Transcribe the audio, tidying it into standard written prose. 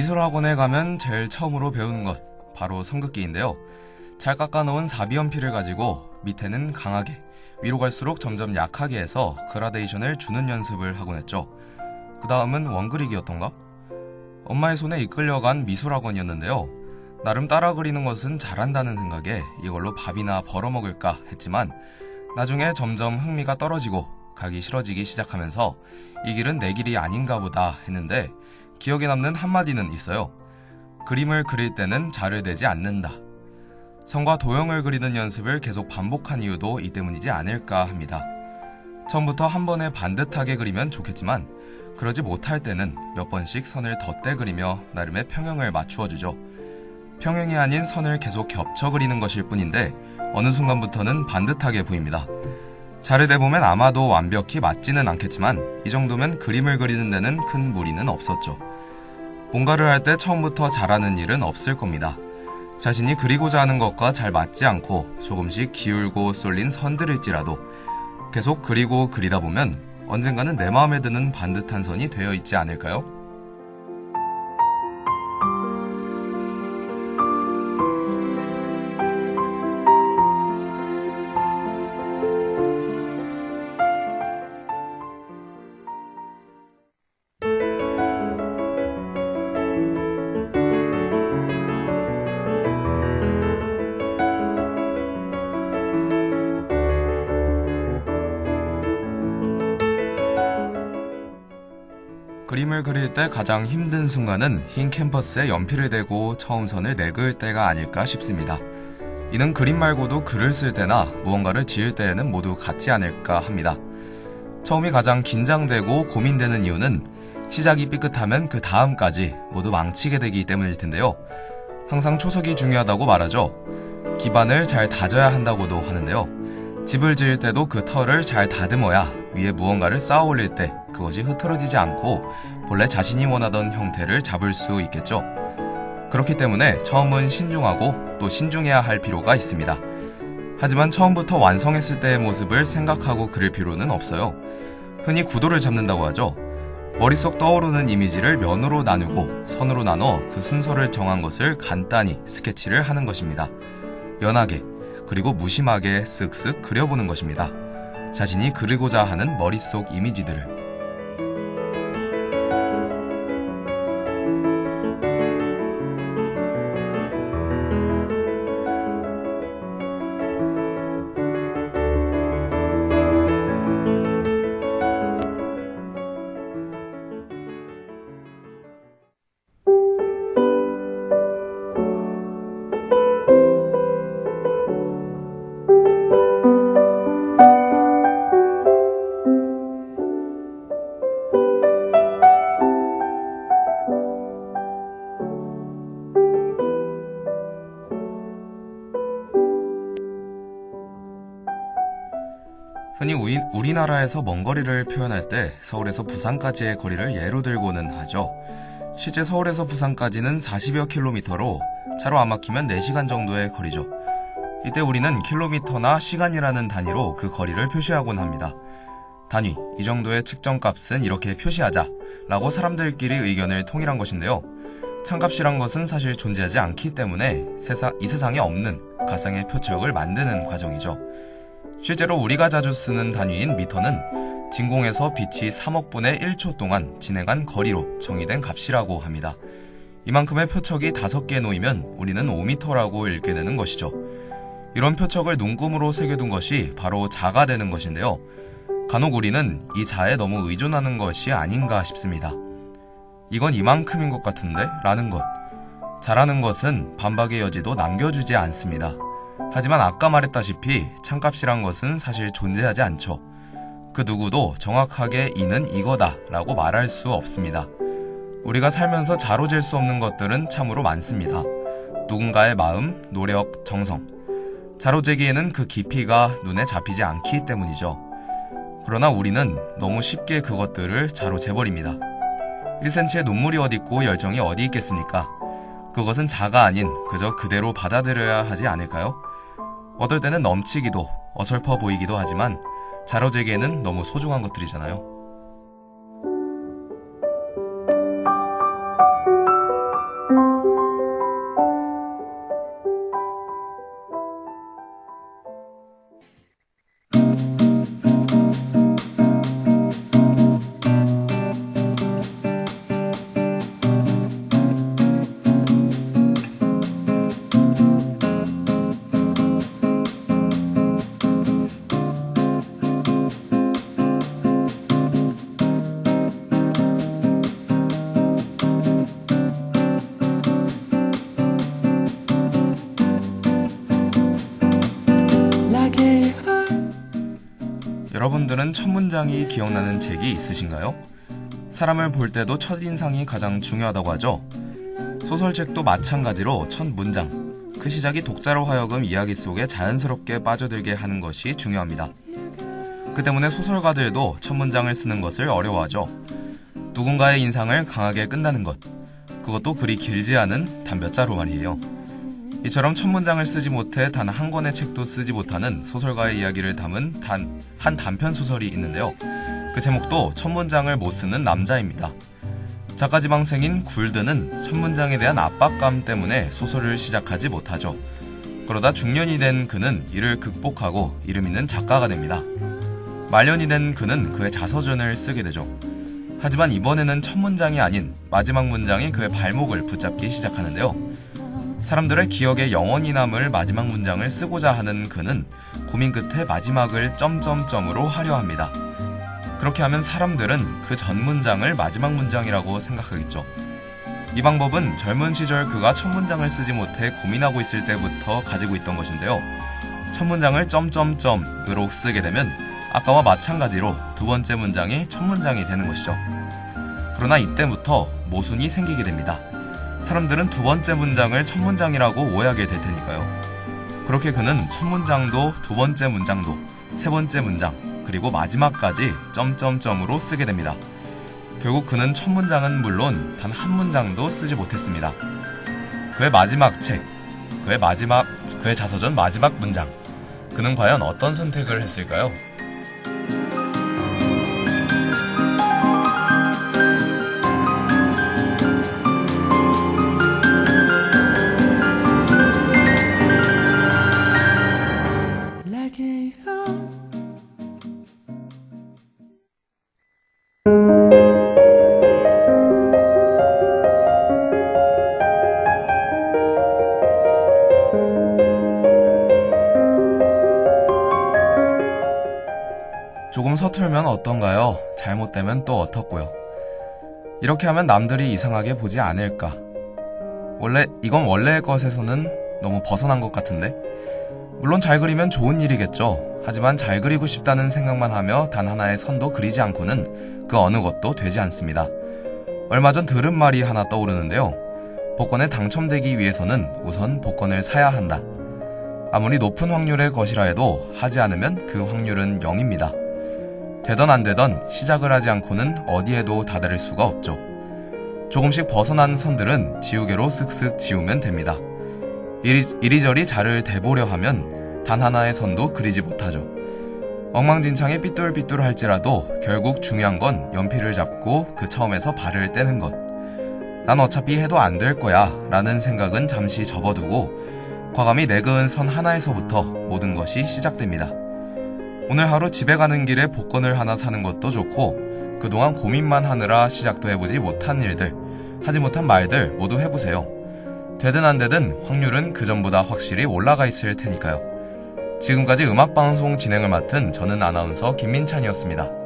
미술학원에 가면 제일 처음으로 배우는 것, 바로 선긋기인데요. 잘 깎아놓은 사비연필을 가지고 밑에는 강하게, 위로 갈수록 점점 약하게 해서 그라데이션을 주는 연습을 하곤 했죠. 그 다음은 원그리기였던가? 엄마의 손에 이끌려간 미술학원이었는데요. 나름 따라 그리는 것은 잘한다는 생각에 이걸로 밥이나 벌어먹을까 했지만 나중에 점점 흥미가 떨어지고 가기 싫어지기 시작하면서 이 길은 내 길이 아닌가 보다 했는데 기억에 남는 한마디는 있어요. 그림을 그릴 때는 자를 내지 않는다. 선과 도형을 그리는 연습을 계속 반복한 이유도 이 때문이지 않을까 합니다. 처음부터 한 번에 반듯하게 그리면 좋겠지만 그러지 못할 때는 몇 번씩 선을 덧대 그리며 나름의 평형을 맞추어주죠. 평행이 아닌 선을 계속 겹쳐 그리는 것일 뿐인데 어느 순간부터는 반듯하게 보입니다. 자르되 보면 아마도 완벽히 맞지는 않겠지만 이 정도면 그림을 그리는 데는 큰 무리는 없었죠. 뭔가를 할 때 처음부터 잘하는 일은 없을 겁니다. 자신이 그리고자 하는 것과 잘 맞지 않고 조금씩 기울고 쏠린 선들일지라도 계속 그리고 그리다 보면 언젠가는 내 마음에 드는 반듯한 선이 되어 있지 않을까요? 그림을 그릴 때 가장 힘든 순간은 흰 캔버스에 연필을 대고 처음 선을 내그을 때가 아닐까 싶습니다. 이는 그림 말고도 글을 쓸 때나 무언가를 지을 때에는 모두 같지 않을까 합니다. 처음이 가장 긴장되고 고민되는 이유는 시작이 삐끗하면 그 다음까지 모두 망치게 되기 때문일 텐데요. 항상 초석이 중요하다고 말하죠. 기반을 잘 다져야 한다고도 하는데요. 집을 지을 때도 그 털을 잘 다듬어야 위에 무언가를 쌓아 올릴 때 그것이 흐트러지지 않고 본래 자신이 원하던 형태를 잡을 수 있겠죠. 그렇기 때문에 처음은 신중하고 또 신중해야 할 필요가 있습니다. 하지만 처음부터 완성했을 때의 모습을 생각하고 그릴 필요는 없어요. 흔히 구도를 잡는다고 하죠. 머릿속 떠오르는 이미지를 면으로 나누고 선으로 나눠 그 순서를 정한 것을 간단히 스케치를 하는 것입니다. 연하게 그리고 무심하게 쓱쓱 그려보는 것입니다. 자신이 그리고자 하는 머릿속 이미지들을. 흔히 우리나라에서 먼 거리를 표현할 때 서울에서 부산까지의 거리를 예로 들고는 하죠. 실제 서울에서 부산까지는 40여 킬로미터로 차로 안 막히면 4시간 정도의 거리죠. 이때 우리는 킬로미터나 시간이라는 단위로 그 거리를 표시하곤 합니다. 단위, 이 정도의 측정값은 이렇게 표시하자 라고 사람들끼리 의견을 통일한 것인데요. 참값이란 것은 사실 존재하지 않기 때문에 이 세상에 없는 가상의 표尺만드는 과정이죠. 실제로 우리가 자주 쓰는 단위인 미터는 진공에서 빛이 3억 분의 1초 동안 진행한 거리로 정의된 값이라고 합니다. 이만큼의 표척이 5개 놓이면 우리는 5미터라고 읽게 되는 것이죠. 이런 표척을 눈금으로 새겨둔 것이 바로 자가 되는 것인데요. 간혹 우리는 이 자에 너무 의존하는 것이 아닌가 싶습니다. 이건 이만큼인 것 같은데? 라는 것. 자라는 것은 반박의 여지도 남겨주지 않습니다. 하지만 아까 말했다시피 참값이란 것은 사실 존재하지 않죠. 그 누구도 정확하게 이는 이거다 라고 말할 수 없습니다. 우리가 살면서 자로 잴 수 없는 것들은 참으로 많습니다. 누군가의 마음, 노력, 정성. 자로 재기에는 그 깊이가 눈에 잡히지 않기 때문이죠. 그러나 우리는 너무 쉽게 그것들을 자로 재버립니다. 1cm의 눈물이 어디 있고 열정이 어디 있겠습니까? 그것은 자가 아닌 그저 그대로 받아들여야 하지 않을까요? 어떨 때는 넘치기도 어설퍼 보이기도 하지만 자로 재기에는 너무 소중한 것들이잖아요. 여러분들은 첫 문장이 기억나는 책이 있으신가요? 사람을 볼 때도 첫인상이 가장 중요하다고 하죠. 소설책도 마찬가지로 첫 문장, 그 시작이 독자로 하여금 이야기 속에 자연스럽게 빠져들게 하는 것이 중요합니다. 그 때문에 소설가들도 첫 문장을 쓰는 것을 어려워하죠. 누군가의 인상을 강하게 끈다는 것, 그것도 그리 길지 않은 단 몇 자로 말이에요. 이처럼 첫 문장을 쓰지 못해 단 한 권의 책도 쓰지 못하는 소설가의 이야기를 담은 한 단편 소설이 있는데요. 그 제목도 첫 문장을 못 쓰는 남자입니다. 작가 지망생인 굴드는 첫 문장에 대한 압박감 때문에 소설을 시작하지 못하죠. 그러다 중년이 된 그는 이를 극복하고 이름 있는 작가가 됩니다. 말년이 된 그는 그의 자서전을 쓰게 되죠. 하지만 이번에는 첫 문장이 아닌 마지막 문장이 그의 발목을 붙잡기 시작하는데요. 사람들의 기억에 영원히 남을 마지막 문장을 쓰고자 하는 그는 고민 끝에 마지막을 점점점으로 하려 합니다. 그렇게 하면 사람들은 그 전 문장을 마지막 문장이라고 생각하겠죠. 이 방법은 젊은 시절 그가 첫 문장을 쓰지 못해 고민하고 있을 때부터 가지고 있던 것인데요. 첫 문장을 점점점으로 쓰게 되면 아까와 마찬가지로 두 번째 문장이 첫 문장이 되는 것이죠. 그러나 이때부터 모순이 생기게 됩니다. 사람들은 두 번째 문장을 첫 문장이라고 오해하게 될 테니까요. 그렇게 그는 첫 문장도 두 번째 문장도 세 번째 문장 그리고 마지막까지 점점점으로 쓰게 됩니다. 결국 그는 첫 문장은 물론 단 한 문장도 쓰지 못했습니다. 그의 마지막 책, 그의 자서전 마지막 문장, 그는 과연 어떤 선택을 했을까요? 조금 서툴면 어떤가요? 잘못되면 또 어떻고요? 이렇게 하면 남들이 이상하게 보지 않을까? 이건 원래의 것에서는 너무 벗어난 것 같은데? 물론 잘 그리면 좋은 일이겠죠. 하지만 잘 그리고 싶다는 생각만 하며 단 하나의 선도 그리지 않고는 그 어느 것도 되지 않습니다. 얼마 전 들은 말이 하나 떠오르는데요. 복권에 당첨되기 위해서는 우선 복권을 사야 한다. 아무리 높은 확률의 것이라 해도 하지 않으면 그 확률은 0입니다. 되던 안 되던 시작을 하지 않고는 어디에도 다다를 수가 없죠. 조금씩 벗어난 선들은 지우개로 쓱쓱 지우면 됩니다. 이리저리 자를 대보려 하면 단 하나의 선도 그리지 못하죠. 엉망진창에 삐뚤삐뚤 할지라도 결국 중요한 건 연필을 잡고 그 처음에서 발을 떼는 것. 난 어차피 해도 안 될 거야 라는 생각은 잠시 접어두고 과감히 내그은 선 하나에서부터 모든 것이 시작됩니다. 오늘 하루 집에 가는 길에 복권을 하나 사는 것도 좋고 그동안 고민만 하느라 시작도 해보지 못한 일들, 하지 못한 말들 모두 해보세요. 되든 안 되든 확률은 그전보다 확실히 올라가 있을 테니까요. 지금까지 음악방송 진행을 맡은 저는 아나운서 김민찬이었습니다.